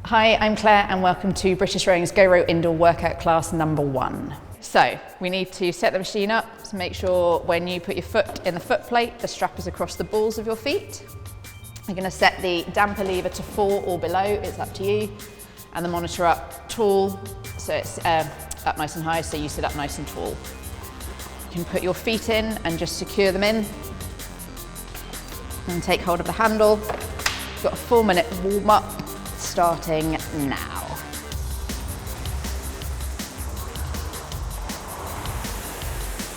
Hi, I'm Claire and welcome to British Rowing's Go Row Indoor Workout Class number 1. So we need to set the machine up to make sure when you put your foot in the foot plate, the strap is across the balls of your feet. You're going to set the damper lever to 4 or below, it's up to you, and the monitor up tall, so it's up nice and high, so you sit up nice and tall. You can put your feet in and just secure them in, and take hold of the handle. You've got a 4-minute warm-up starting now.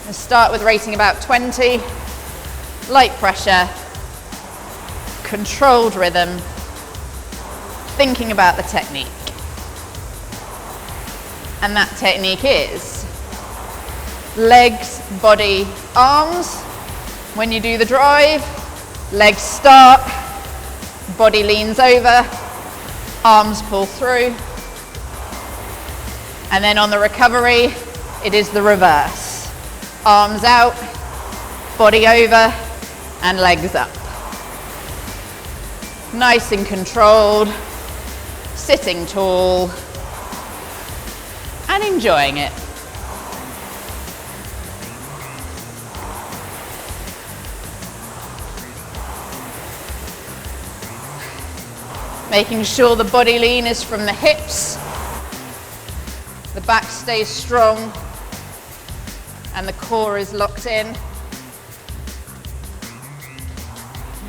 Let's start with rating about 20, light pressure, controlled rhythm, thinking about the technique. And that technique is legs, body, arms. When you do the drive, legs start, body leans over, arms pull through. And then on the recovery, it is the reverse. Arms out, body over, and legs up. Nice and controlled, sitting tall, and enjoying it. Making sure the body lean is from the hips, the back stays strong, and the core is locked in.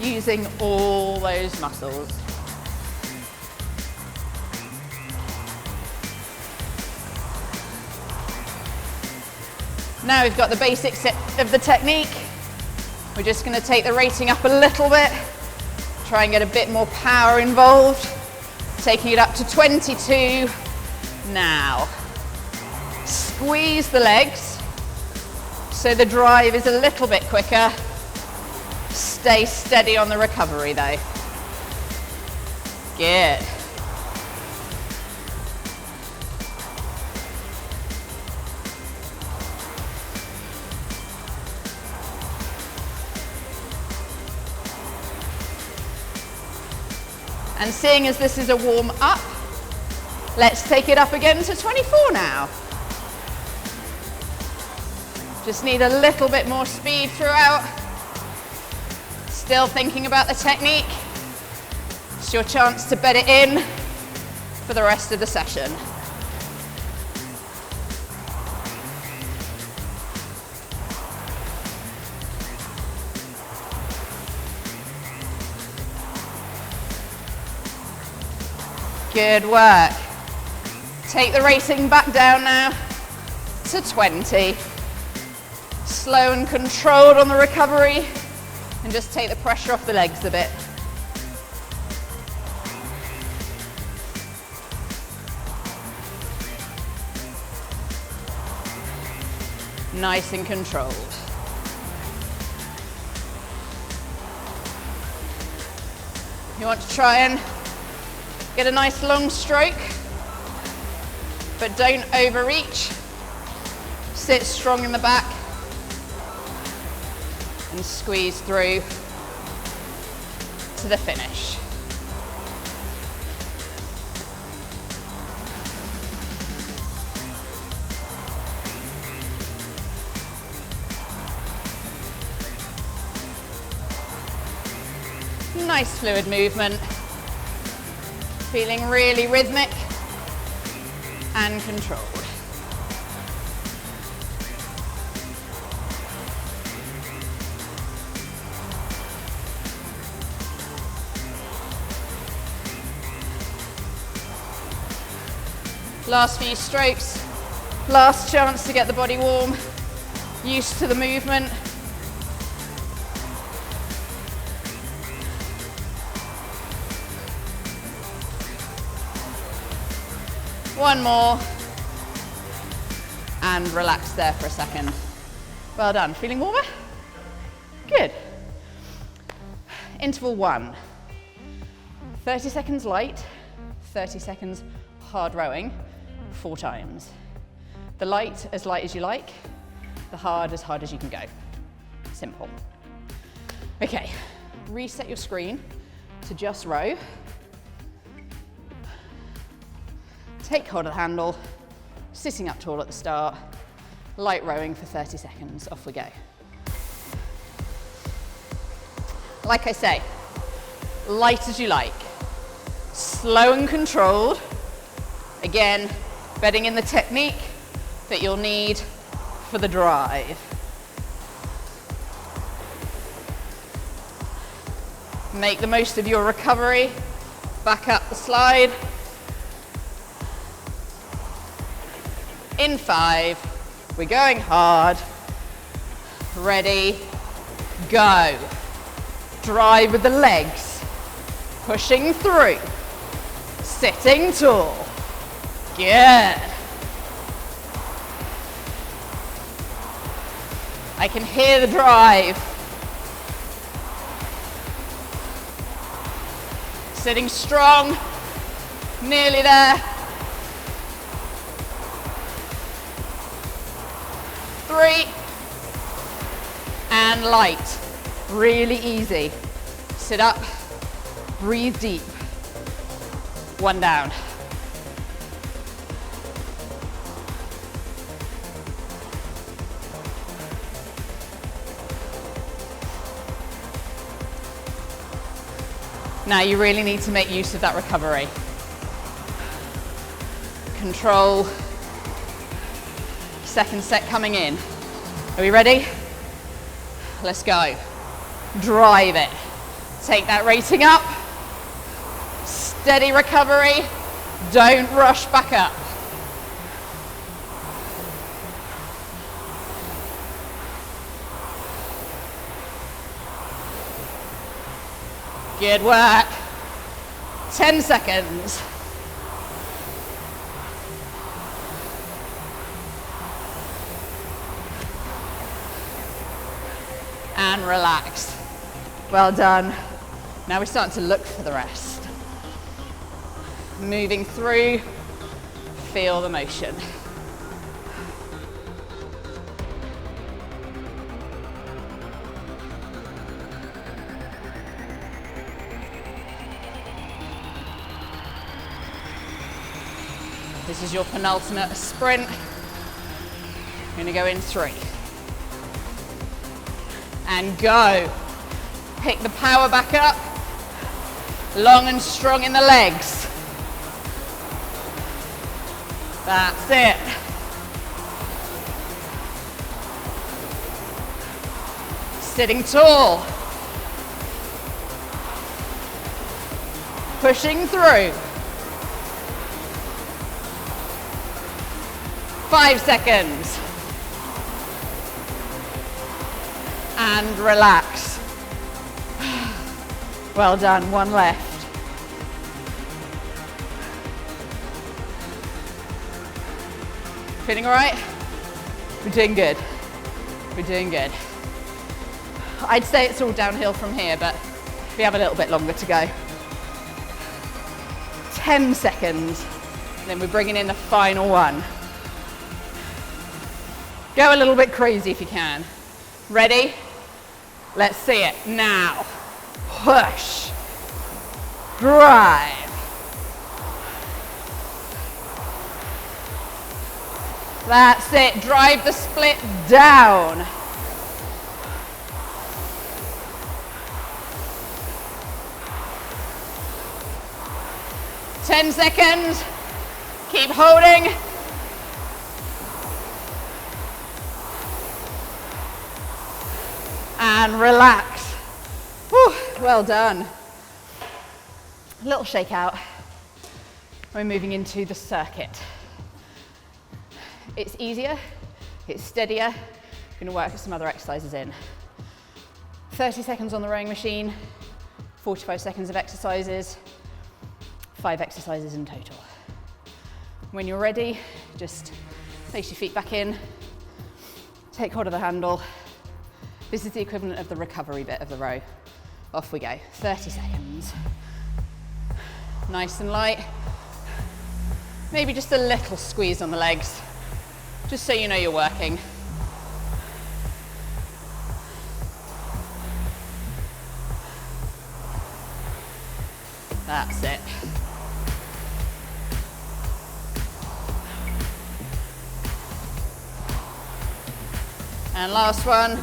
Using all those muscles. Now we've got the basics of the technique. We're just going to take the rating up a little bit. Try and get a bit more power involved. Taking it up to 22 now. Squeeze the legs so the drive is a little bit quicker. Stay steady on the recovery though. Good. And seeing as this is a warm up, let's take it up again to 24 now. Just need a little bit more speed throughout. Still thinking about the technique. It's your chance to bed it in for the rest of the session. Good work. Take the rating back down now to 20. Slow and controlled on the recovery, and just take the pressure off the legs a bit. Nice and controlled. You want to try and get a nice long stroke, but don't overreach. Sit strong in the back and squeeze through to the finish. Nice fluid movement. Feeling really rhythmic and controlled. Last few strokes, last chance to get the body warm, used to the movement. One more, and relax there for a second. Well done. Feeling warmer? Good. Interval 1. 30 seconds light, 30 seconds hard rowing, 4 times. The light as you like, the hard as you can go. Simple. Okay, reset your screen to just row. Take hold of the handle, sitting up tall at the start, light rowing for 30 seconds, off we go. Like I say, light as you like, slow and controlled. Again, bedding in the technique that you'll need for the drive. Make the most of your recovery, back up the slide. In 5, we're going hard. Ready, go. Drive with the legs, pushing through, sitting tall. Good. I can hear the drive. Sitting strong, nearly there. 3, and light, really easy. Sit up, breathe deep. 1 down. Now you really need to make use of that recovery. Control. Second set coming in. Are we ready? Let's go. Drive it. Take that rating up. Steady recovery. Don't rush back up. Good work. 10 seconds. And relax. Well done. Now we're starting to look for the rest. Moving through, feel the motion. This is your penultimate sprint. You're going to go in 3. And go. Pick the power back up. Long and strong in the legs. That's it. Sitting tall. Pushing through. 5 seconds. And relax. Well done, 1 left. Feeling all right? We're doing good. We're doing good. I'd say it's all downhill from here, but we have a little bit longer to go. 10 seconds, and then we're bringing in the final one. Go a little bit crazy if you can. Ready? Let's see it now. Push. Drive. That's it. Drive the split down. Ten seconds. Keep holding. And relax. Whew, well done. A little shakeout. We're moving into the circuit. It's easier, it's steadier. We're going to work some other exercises in. 30 seconds on the rowing machine, 45 seconds of exercises, 5 exercises in total. When you're ready, just place your feet back in, take hold of the handle. This is the equivalent of the recovery bit of the row. Off we go, 30 seconds. Nice and light. Maybe just a little squeeze on the legs, just so you know you're working. That's it. And last one.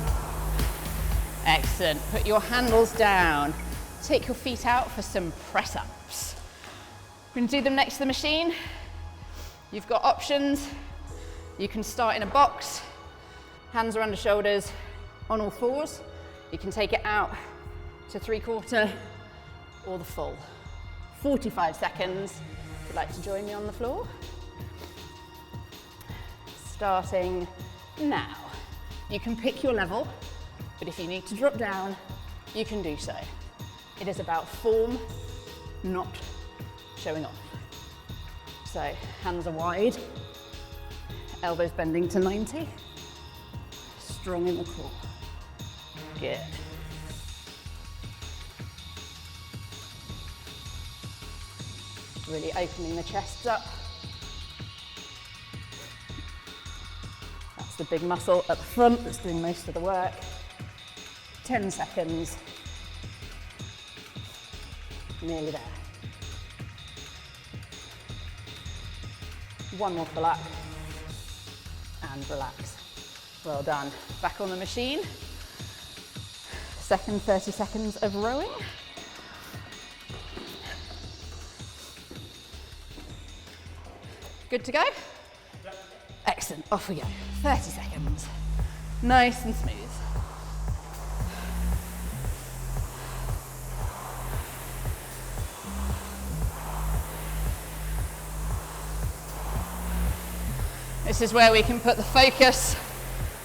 Excellent. Put your handles down. Take your feet out for some press-ups. We're going to do them next to the machine. You've got options. You can start in a box, hands are under shoulders, on all fours. You can take it out to 3/4 or the full. 45 seconds. If you'd like to join me on the floor. Starting now. You can pick your level, but if you need to drop down, you can do so. It is about form, not showing off. So hands are wide, elbows bending to 90, strong in the core. Good. Really opening the chest up. That's the big muscle at the front that's doing most of the work. 10 seconds. Nearly there. One more pull up and relax. Well done. Back on the machine. Second 30 seconds of rowing. Good to go? Yep. Excellent. Off we go. 30 seconds. Nice and smooth. This is where we can put the focus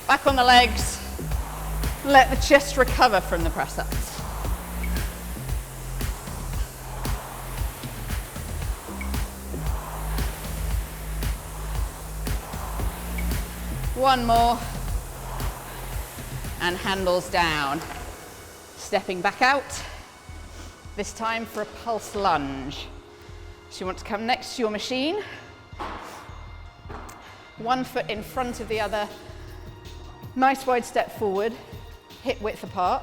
back on the legs, let the chest recover from the press-ups. One more, and handles down. Stepping back out, this time for a pulse lunge. So you want to come next to your machine, one foot in front of the other, nice wide step forward, hip width apart,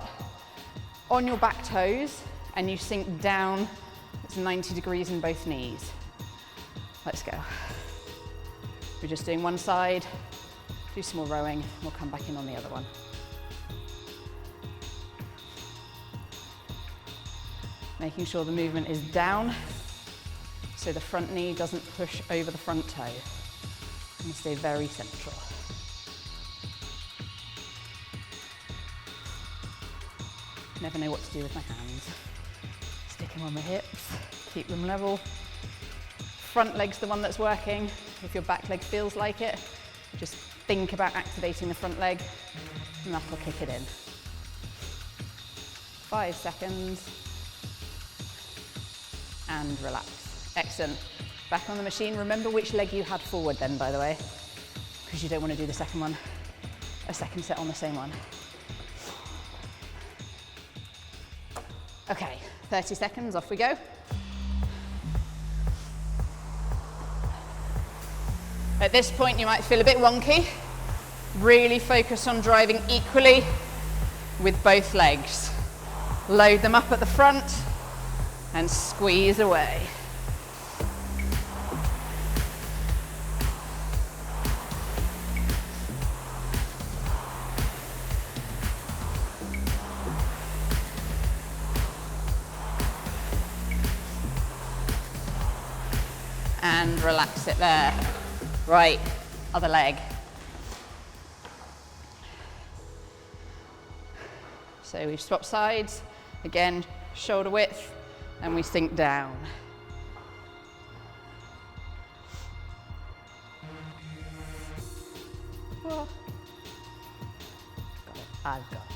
on your back toes, and you sink down. It's 90 degrees in both knees. Let's go. We're just doing one side, do some more rowing, we'll come back in on the other one. Making sure the movement is down, so the front knee doesn't push over the front toe. And stay very central. Never know what to do with my hands. Stick them on the hips, keep them level. Front leg's the one that's working. If your back leg feels like it, just think about activating the front leg, and that'll kick it in. 5 seconds, and relax. Excellent. Back on the machine. Remember which leg you had forward then, by the way, because you don't want to do the second one, a second set on the same one. Okay, 30 seconds, off we go. At this point, you might feel a bit wonky. Really focus on driving equally with both legs. Load them up at the front and squeeze away. And relax it there. Right, other leg. So we've swapped sides. Again, shoulder width, and we sink down. Oh. Got it, I've got it.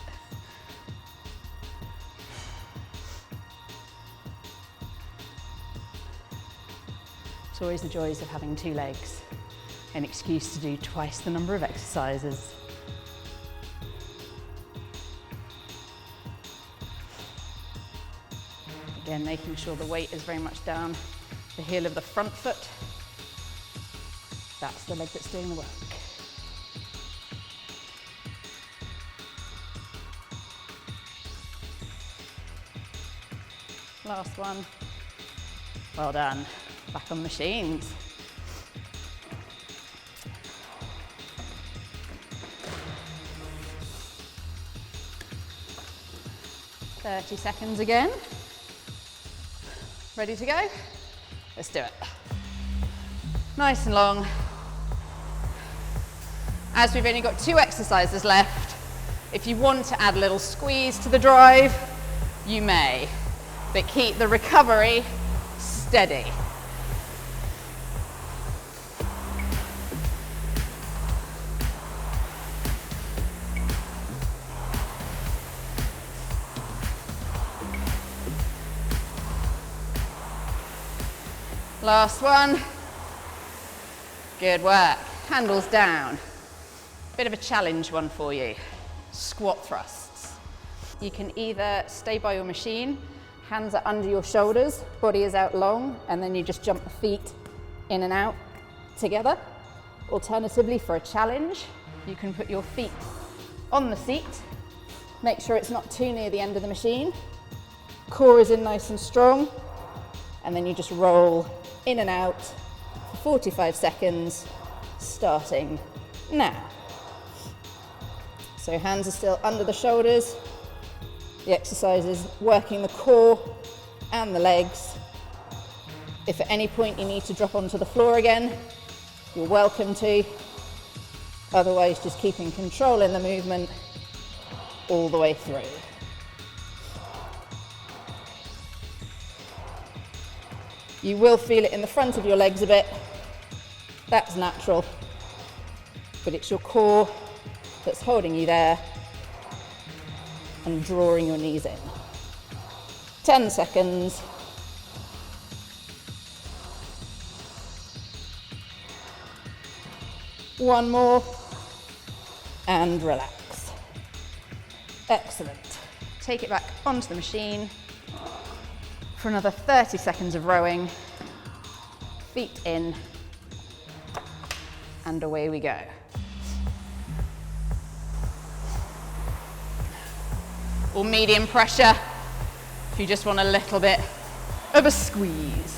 It's always the joys of having two legs, an excuse to do twice the number of exercises. Again, making sure the weight is very much down the heel of the front foot. That's the leg that's doing the work. Last one. Well done. Back on machines. 30 seconds again. Ready to go? Let's do it. Nice and long. As we've only got 2 exercises left, if you want to add a little squeeze to the drive, you may, but keep the recovery steady. Last one. Good work. Handles down. Bit of a challenge one for you. Squat thrusts. You can either stay by your machine, hands are under your shoulders, body is out long, and then you just jump the feet in and out together. Alternatively, for a challenge, you can put your feet on the seat. Make sure it's not too near the end of the machine. Core is in nice and strong, and then you just roll in and out for 45 seconds, starting now. So hands are still under the shoulders. The exercise is working the core and the legs. If at any point you need to drop onto the floor again, you're welcome to. Otherwise, just keeping control in the movement all the way through. You will feel it in the front of your legs a bit. That's natural, but it's your core that's holding you there and drawing your knees in. 10 seconds. One more, and relax. Excellent. Take it back onto the machine for another 30 seconds of rowing. Feet in, and away we go. Or medium pressure, if you just want a little bit of a squeeze.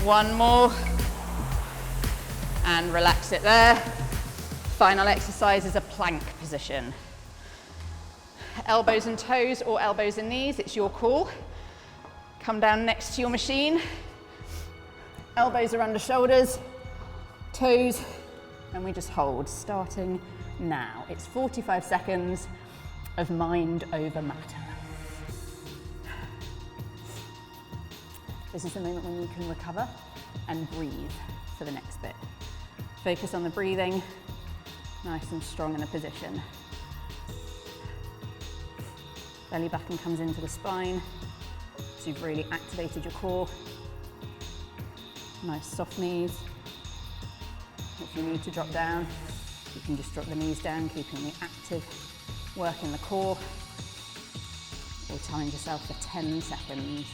One more, and relax it there. Final exercise is a plank position. Elbows and toes or elbows and knees, it's your call. Come down next to your machine. Elbows are under shoulders, toes, and we just hold, starting now. It's 45 seconds of mind over matter. This is the moment when you can recover and breathe for the next bit. Focus on the breathing, nice and strong in a position. Belly button comes into the spine, so you've really activated your core. Nice soft knees. If you need to drop down, you can just drop the knees down, keeping the active work in the core, or challenge yourself for 10 seconds.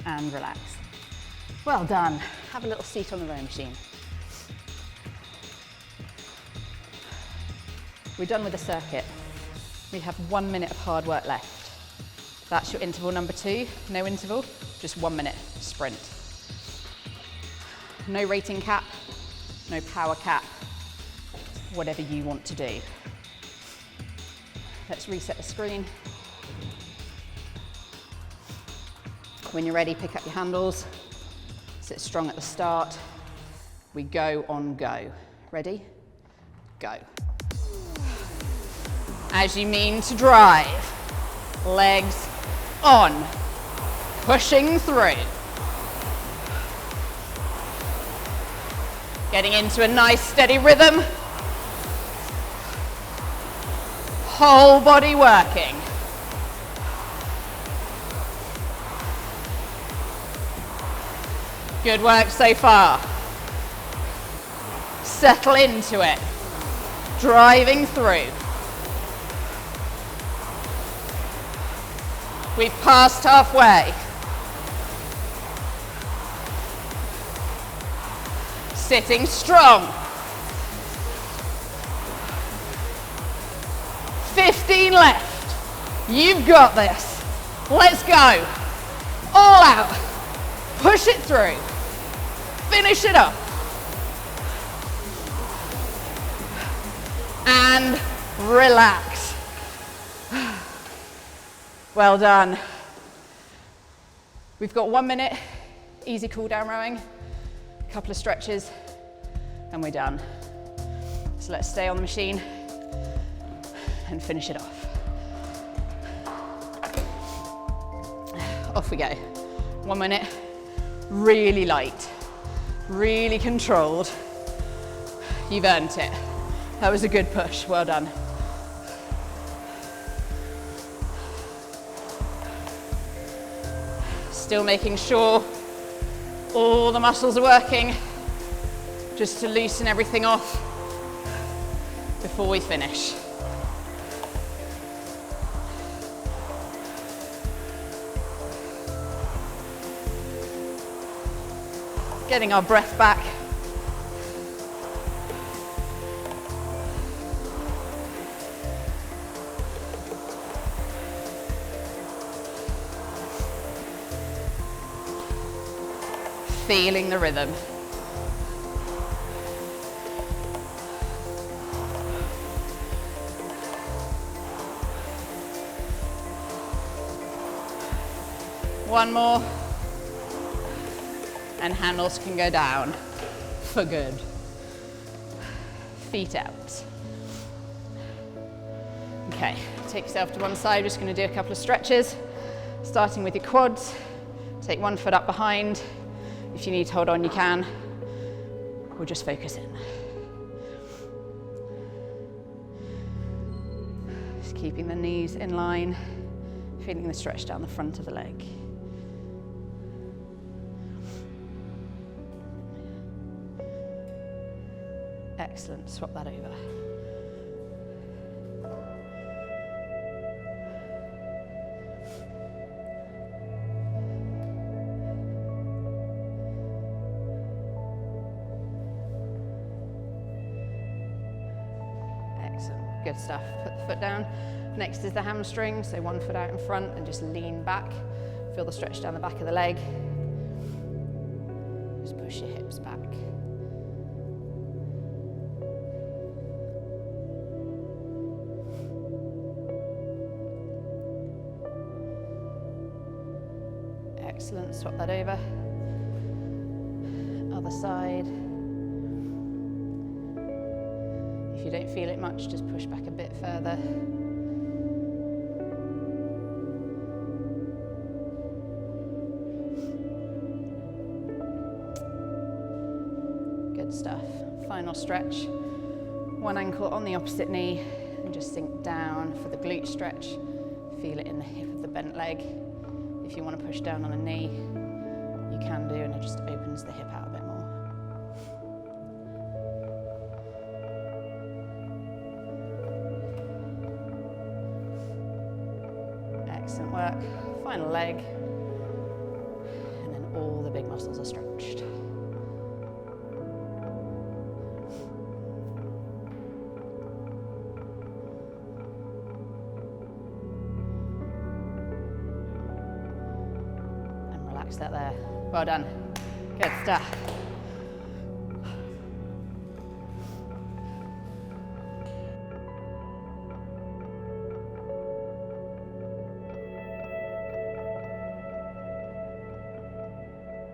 And relax. Well done. Have a little seat on the rowing machine. We're done with the circuit. We have 1 minute of hard work left. That's your interval number 2. No interval, just 1 minute sprint. No rating cap, no power cap, whatever you want to do. Let's reset the screen. When you're ready, pick up your handles. Sit strong at the start. We go on go. Ready? Go. As you mean to drive. Legs on. Pushing through. Getting into a nice steady rhythm. Whole body working. Good work so far. Settle into it. Driving through. We've passed halfway. Sitting strong. 15 left. You've got this. Let's go. All out. Push it through. Finish it up. And relax. Well done. We've got 1 minute, easy cool down rowing, a couple of stretches, and we're done. So let's stay on the machine and finish it off. Off we go. 1 minute, really light, really controlled. You've earned it. That was a good push, well done. Still making sure all the muscles are working, just to loosen everything off before we finish. Getting our breath back. Feeling the rhythm. One more. And handles can go down for good. Feet out. Okay, take yourself to one side. Just going to do a couple of stretches, starting with your quads. Take one foot up behind. If you need to hold on, you can. We'll just focus in. Just keeping the knees in line, feeling the stretch down the front of the leg. Excellent, swap that over. Excellent, good stuff. Put the foot down. Next is the hamstring, so one foot out in front and just lean back. Feel the stretch down the back of the leg. Just push your hips back. Excellent, swap that over. Other side. If you don't feel it much, just push back a bit further. Good stuff. Final stretch. One ankle on the opposite knee and just sink down for the glute stretch. Feel it in the hip of the bent leg. If you want to push down on a knee, you can do, and it just opens the hip out a bit more. Excellent work. Final leg. And then all the big muscles are stretched. That there. Well done. Good stuff.